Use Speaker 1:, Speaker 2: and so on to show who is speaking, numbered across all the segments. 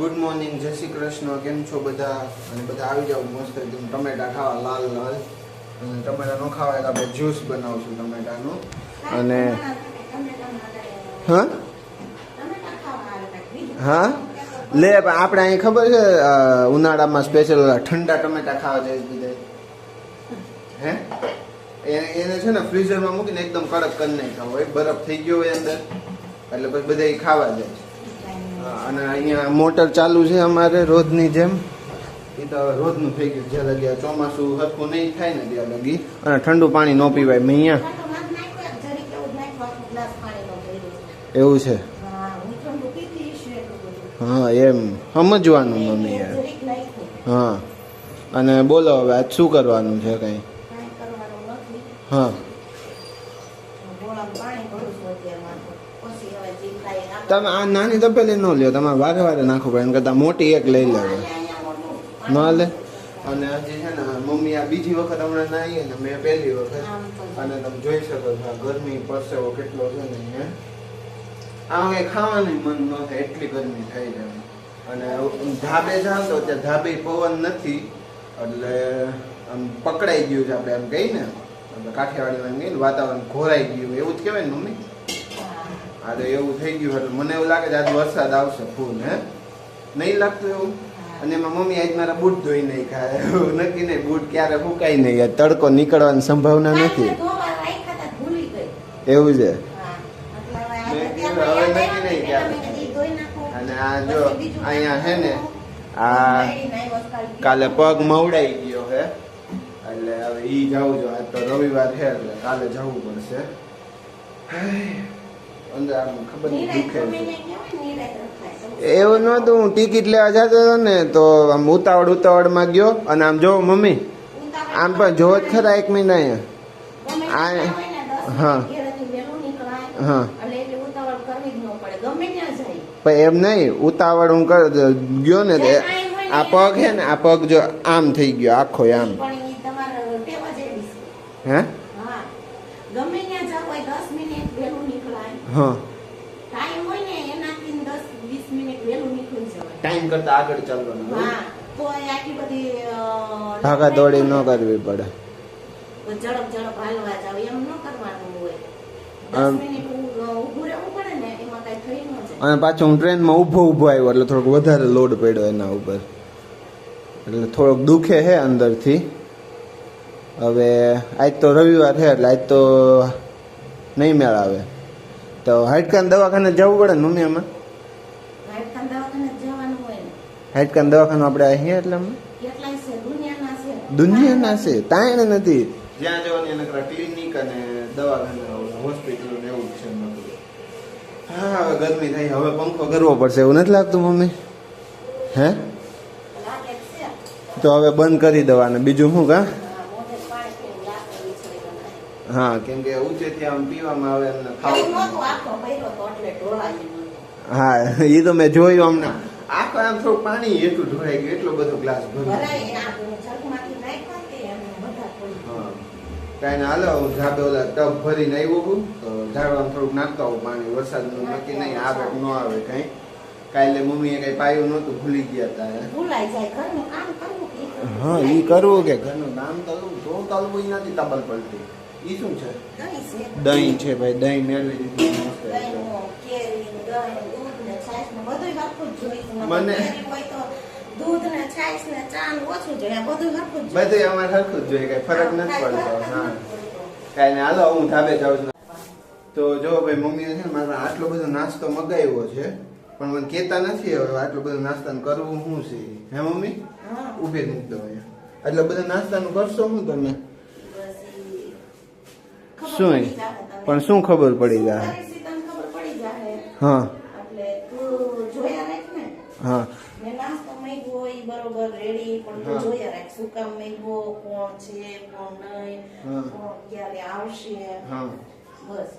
Speaker 1: Good morning, જય શ્રી કૃષ્ણ. કેમ છો બધા? અને બધા આવી જાવ મસ્ત એકદમ ટમેટા ખાવા, લાલ લાલ. અને ટમેટા ન ખાવા એટલે આપણે જ્યુસ બનાવશું ટમેટાનું. અને હા હા લે, આપણે અહીં ખબર છે ઉનાળામાં સ્પેશિયલ ઠંડા ટમેટા ખાવા જાય બધા. હે એને છે ને ફ્રીઝરમાં મૂકીને એકદમ કડક કરી નાખ્યા હોય, બરફ થઈ ગયો હોય અંદર, એટલે પછી બધા ખાવા જાય. અને અહીંયા મોટર ચાલુ છે અમારે રોજની જેમ. એ તો રોજનું થઈ ગયું, જ્યાં લગી ચોમાસું સરખું નહીં થાય ને ત્યાં લગી. અને ઠંડુ પાણી ન પીવાય મેં અહીંયા. એવું છે? હા એમ સમજવાનું મમ્મી યાર. હા અને બોલો હવે આજ શું કરવાનું છે કઈ? હા તમે આ નાની તપેલી ન લ્યો, તમારે વારે વારે નાખવું પડે, એમ કરતા મોટી એક લઈ લેવો ન લે. અને હજી છે ને મમ્મી આ બીજી વખત હમણાં નાહીએ ને, મેં પહેલી વખત. અને તમે જોઈ શકો છો આ ગરમી પરસેવો કેટલો છે ને અહીંયા. આમાં કઈ ખાવાનું મન ન થાય, એટલી ગરમી થાય છે. અને ધાબે જાવ તો ત્યાં ધાબે પવન નથી, એટલે આમ પકડાઈ ગયું છે, આપણે એમ કહીએ ને કાઠિયાવાડીમાં એમ કહીએ ને વાતાવરણ ઘોરાઈ ગયું, એવું જ કહેવાય ને મમ્મી? હા તો એવું થઈ ગયું. એટલે મને એવું લાગે છે આજ વરસાદ આવશે ફૂલ. હે નહીં લાગતું એવું? અને એમાં મમ્મી આજ મારા બૂટ ધોઈ નહીં ખાય, એવું નક્કી નહીં બૂટ ક્યારે ફૂકાય નહીં, તડકો નીકળવાની સંભાવના નથી. એવું છે? હવે નક્કી નહીં ક્યારે. અને આ જો અહીંયા હે ને આ કાલે પગ મવડાઈ ગયો હે, એટલે હવે ઈ જવું જો. આજ તો રવિવાર છે એટલે કાલે જવું પડશે. અંદર આમ ખબર નહીં દુખે છે. એવું નહોતું, હું ટિકિટ લેવા જતો હતો ને તો આમ ઉતાવળમાં ગયો. અને આમ જો મમ્મી, આમ પણ જોવો જ ખરા 1 મિનિટ અહીંયા. હા હા પણ એમ નહીં, ઉતાવળ હું ગયો ને આ પગ હે ને, આ પગ જો આમ થઈ ગયો આખો આમ. હે હા ટાઈમ કરતા આગળ ચાલવાનું, ભાગા દોડી ન કરવી પડે. ઝડપ હાલવા જાવ એમ ન કરવાનું હોય. અને પાછો હું ટ્રેનમાં ઊભો આવ્યો એટલે થોડોક વધારે લોડ પડ્યો એના ઉપર, એટલે થોડોક દુખે છે અંદરથી. હવે આજ તો રવિવાર છે એટલે આજ તો નહીં મેળ આવે, તો હાડકાન દવાખાને જવું પડે ને મમ્મી? આમાં હાડકાન દવાખાનું આપણે અહીંયા એટલે દુનિયાના છે, તાણ નથી. જ્યાં જવાની એના ક્લિનિક અને દવાખાના હોસ્પિટલ ને એવું છે. હા હવે ગરમી થઈ, હવે પંખો કરવો પડશે, એવું નથી લાગતું મમ્મી? હે તો હવે બંધ કરી દેવાના, બીજું શું? કા હા કેમ કે ઊંચેથી આમ પીવામાં આવે એમને ખાવું. હા એ તો મેં જોયું હમણાં, આખો આમ થોડું પાણી એટલું ઢોળાઈ ગયું, એટલો બધો ગ્લાસ ભર્યો. કાંઈ ના હાલો, હું ઝાબે ઓલા ટબ ભરીને આવ્યો છું, તો ઝાડવામાં થોડુંક નાખતા હોઉં પાણી. વરસાદનું નક્કી નહીં આવે કે ન આવે કઈ. કાલે મમ્મીએ કઈ પાયું નહોતું, ભૂલી ગયા હતા. હા ઈ કરવું કે ઘરનું કામ કરવું, તો કરવું નથી તબલ પડતી. ઈ શું છે? દહીં છે ભાઈ, દહીં મેળવી દીધું. મને દૂધ ને છાશ ને ચા ઓછું જોઈએ, બધું હરખું અમારે હરખું જ જોઈએ, કઈ ફરક નથી પડતો. હા કાંઈ ને હાલો હું ધાબે જાઉં છું. તો જો ભાઈ મમ્મીએ છે ને મારા આટલો બધો નાસ્તો મગાવ્યો છે, પણ મને કહેતા નથી હવે આટલો બધો નાસ્તાનું કરવું શું છે. હે મમ્મી? ઉભી મૂકી દો અહીંયા. એટલે બધા નાસ્તાનું કરશો શું તમે? શું પણ શું ખબર પડી જાય? હા હા
Speaker 2: બરોબર રેડી, પણ તું જોયા રાખ શું કામ મેગો, કોણ છે કોણ નહીં, કોણ ક્યારે આવશે. બસ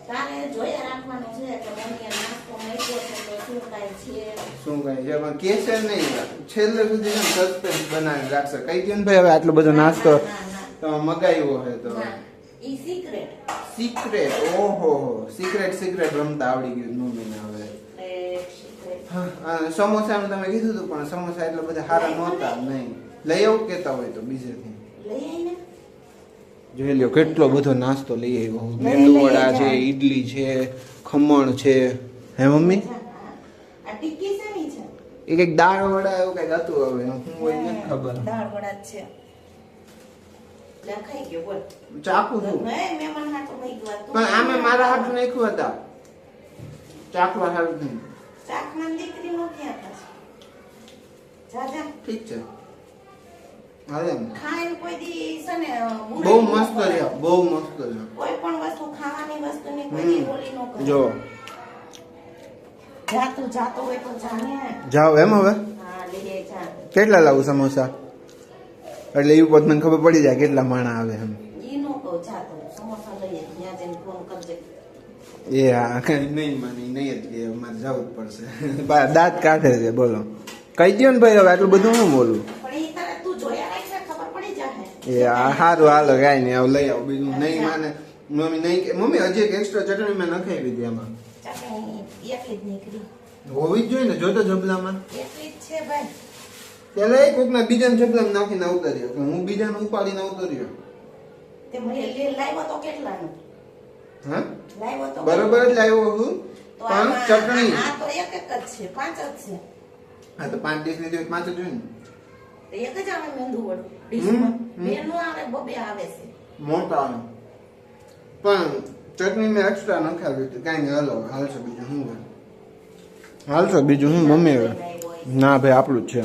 Speaker 2: તારે જોયા રાખવાનું છે કે મમ્મીએ નાસ્તો મેગો છે તો શું કાંઈ છે,
Speaker 1: શું કાંઈ છે પણ કેસે નહીં. છેલ્લે સુધી સસ્પેન્સ બનાવી રાખશે. કઈ દે ને ભાઈ હવે આટલો બધો નાસ્તો તમે મગાવ્યો છે તો
Speaker 2: ઈ સિક્રેટ.
Speaker 1: ઓહો સિક્રેટ રમતા આવડી ગયું મમ્મીને હવે. હા સમોસાનું તમે કીધું હતું પણ સમોસા એટલે બધા સારા નહોતા નહીં લઈ આવું કેતા હોય તો બીજેથી
Speaker 2: લઈ આવીને
Speaker 1: જોઈ લ્યો કેટલો બધો નાસ્તો લઈ આવ્યો મેંદુ વડા છે ઈડલી છે ખમણ છે હે મમ્મી
Speaker 2: આ ટિક્કી શેની છે
Speaker 1: એ કઈક દાળ વડા એવું કઈક હતું હવે હું હોય નથી ખબર
Speaker 2: દાળ વડા જ છે લે ખાઈ ગયો બોલ
Speaker 1: ચાકુ શું
Speaker 2: મહેમાન હાટુ લઈ ગયો
Speaker 1: પણ આમે મારા હાથ નાખ્યું હતા ચાકવા હાથ નહીં
Speaker 2: ચાકમાં દીકરીનો ક્યાં થશે જા જા
Speaker 1: ઠીક છે હાલે
Speaker 2: ખાઈને કોઈ દી છે ને
Speaker 1: બહુ મસ્ત રહ્યા બહુ મસ્ત રહ્યા
Speaker 2: કોઈ પણ વસ્તુ ખાવાની વસ્તુની કોઈ દી ઓલી ન કરે
Speaker 1: જો
Speaker 2: જાતો હોય તો જાને
Speaker 1: જાઓ એમ હવે
Speaker 2: હા લઈ જા
Speaker 1: કેટલા લાવું સમોસા એટલે એ ઉપર મને ખબર પડી જાય કેટલા માણા આવે એમ
Speaker 2: ઈ નો કહું જાતો સમોસા લઈએ ત્યાં જઈને ફોન કરજે
Speaker 1: એ હા કઈ નહીં માની નહીં જ કે અમારે જવું જ પડશે દાંત કાઢે છે બોલો કહી દો ને ભાઈ હવે આટલું બધું હું બોલું
Speaker 2: પણ ઈ તારે તું જોયા રાખશે ખબર પડી જાહે
Speaker 1: એ સારું હાલો કાંઈ નહીં હવે લઈ આવો બીજું નહીં માને મમ્મી નહીં કે મમ્મી હજી એક એક્સ્ટ્રા ચટણી મેં નખાઈ દીધી એમાં
Speaker 2: ચાકણી એકલી જ નીકળી
Speaker 1: હોવી જ જોઈએ ને જોતો જબલામાં
Speaker 2: એકલી જ છે ભાઈ
Speaker 1: પેલા એક કોકના બીજાના જબલામાં નાખીને ઉતાર્યો કે હું બીજાને ઉપાડીને ઉતાર્યો
Speaker 2: તે મને લાવ્યો તો કેટલાનું
Speaker 1: હા
Speaker 2: લાવ્યો તો
Speaker 1: બરોબર જ લાવ્યો હું
Speaker 2: તો
Speaker 1: પણ ચટણી
Speaker 2: આ તો એક જ છે 5 જ છે
Speaker 1: હા તો 5 ડીશ ની 5 જ હોય ને
Speaker 2: તો એક જ આવે મેંદુ વડું ડીશમાં બે નો આવે બબે આવે છે
Speaker 1: મોટા આવે પણ ચટણી મેં એક્સ્ટ્રા નખાવી હતી કાંઈ નહીં હાલો હાલશે બીજું શું હોય હાલશો બીજું હું મમ્મી હવે ના ભાઈ આપણું જ છે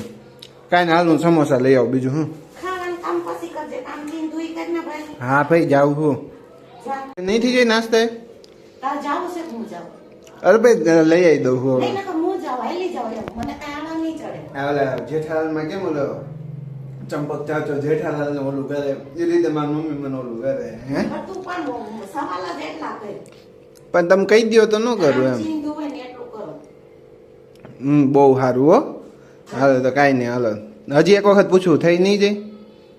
Speaker 1: કાંઈ ને હાલનું સમોસા લઈ આવો બીજું હું
Speaker 2: ખાવાનું કામ પછી કરજે કામ થી ધોઈ કર ને ભાઈ
Speaker 1: હા ભાઈ જાઉં હું
Speaker 2: જા
Speaker 1: નહીં થઈ જાય નાસ્તે
Speaker 2: તાર જાવું છે હું જાઉં
Speaker 1: અરે ભાઈ લઈ આવી દઉં હું
Speaker 2: નહીં નકર હું જાઉં હાલી જાઉં એમ મને કાંઈ આના નહીં ચડે
Speaker 1: ઓલા જેઠાલાલમાં કેમ ઓલો ચંપક ચાચો જેઠાલાલ ને ઓલું કરે એ રીતે મારી મમ્મી મને ઓલું કરે હે
Speaker 2: પણ તું પણ સવાલ જ એટલા કર
Speaker 1: પણ તમે કહી દો તો ન કરું એમ
Speaker 2: ચીંદુ હોય ને એટલું કરો
Speaker 1: બહુ સારું હો હાલો તો કાંઈ નહીં હાલો હજી એક વખત પૂછવું થઈ નહીં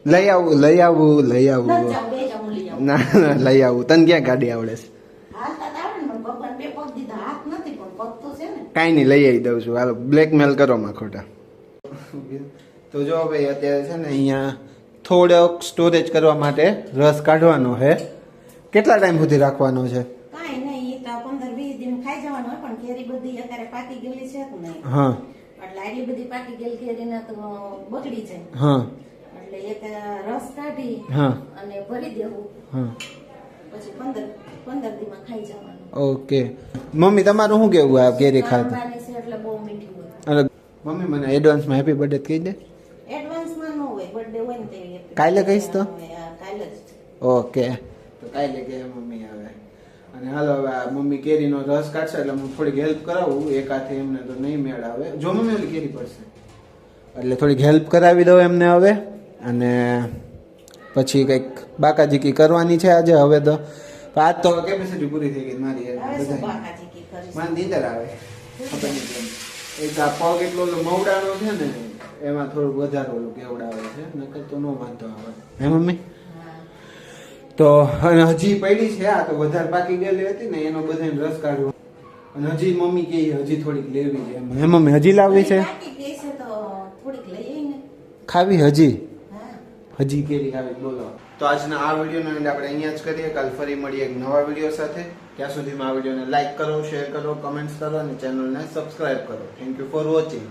Speaker 1: જાય લઈ આવું
Speaker 2: ન જાઉં બે જાઉં લઈ જાઉં
Speaker 1: ના ના લઈ આવું તને ક્યાં ગાડી આવડે છે
Speaker 2: હાથ તો આવડે ને પણ ભગવાન બે પગ દીધા હાથ નથી પણ પગ તો છે ને
Speaker 1: કાંઈ નહીં લઈ આવી દઉં છું હાલો બ્લેકમેલ કરો માં ખોટા તો જો ભાઈ અત્યારે છે ને અહીંયા થોડોક સ્ટોરેજ કરવા માટે રસ કાઢવાનો છે કેટલા ટાઈમ સુધી રાખવાનો છે
Speaker 2: કાંઈ નહીં ઈ તો 15-20 દિન ખાઈ જવાનું હોય પણ કેરી બધી અત્યારે પાકી ગયેલી છે કે નહીં
Speaker 1: હા
Speaker 2: એટલે આટલી બધી પાકી ગયેલી કેરીને તો બગડી જાય
Speaker 1: હા
Speaker 2: એટલે એક રસ કાઢી
Speaker 1: હા
Speaker 2: અને ભરી દેવું
Speaker 1: હા
Speaker 2: પછી 15 દીમાં ખાઈ જવાનું
Speaker 1: ઓકે મમ્મી તમારું શું કેવું આ કેરી ખાધું
Speaker 2: કાંદાની છે એટલે બહુ મીઠી હોય
Speaker 1: અને મમ્મી મને એડવાન્સમાં હેપી બર્થડે કહી દે
Speaker 2: એડવાન્સમાં ન હોય બર્થડે હોય ને તે
Speaker 1: કાલે કહીશ તો?
Speaker 2: કાલે જ
Speaker 1: ઓકે તો કાલે કે મમ્મી આવે અને હાલો હવે આ મમ્મી કેરીનો રસ કાઢશે એટલે હું થોડીક હેલ્પ કરાવું એક હાથે એમને તો નહીં મેળ આવે જો મમ્મી ઓલી કેરી પડશે એટલે થોડીક હેલ્પ કરાવી દઉં એમને હવે અને પછી કંઈક બાકાજીકી કરવાની છે આજે હવે તો આજ તો કેપેસિટી પૂરી થઈ ગઈ મારી
Speaker 2: હવે શું
Speaker 1: બધા
Speaker 2: બાકાજી કરીશ
Speaker 1: મને નીંદર આવે ખબર નહીં કેમ. એક આ પગ એટલો ઓલો મવડાનો છે ને એમાં થોડુંક વધારે ઓલું કેવડાવે છે નકર તો નો વાંધો આવે હે મમ્મી તો અને હજી પડી છે આ તો વધારે પાકી ગયેલી હતી ને એનો બધાને રસ કાઢવો અને હજી મમ્મી કે હજી થોડીક લેવી છે હે મમ્મી હજી લાવવી છે
Speaker 2: બાકી કે છે તો થોડીક લઈ આવીને
Speaker 1: ખાવી હજી
Speaker 2: હા
Speaker 1: હજી કેરી ખાવી બોલો તો આજના આ વિડીયોનો એન્ડ આપણે અહીંયા જ કરીએ કાલ ફરી મળીએ એક નવા વિડીયો સાથે ત્યાં સુધીમાં આ વિડીયોને લાઈક કરો શેર કરો કમેન્ટ્સ કરો અને ચેનલને સબસ્ક્રાઇબ કરો થેન્ક યુ ફોર વોચિંગ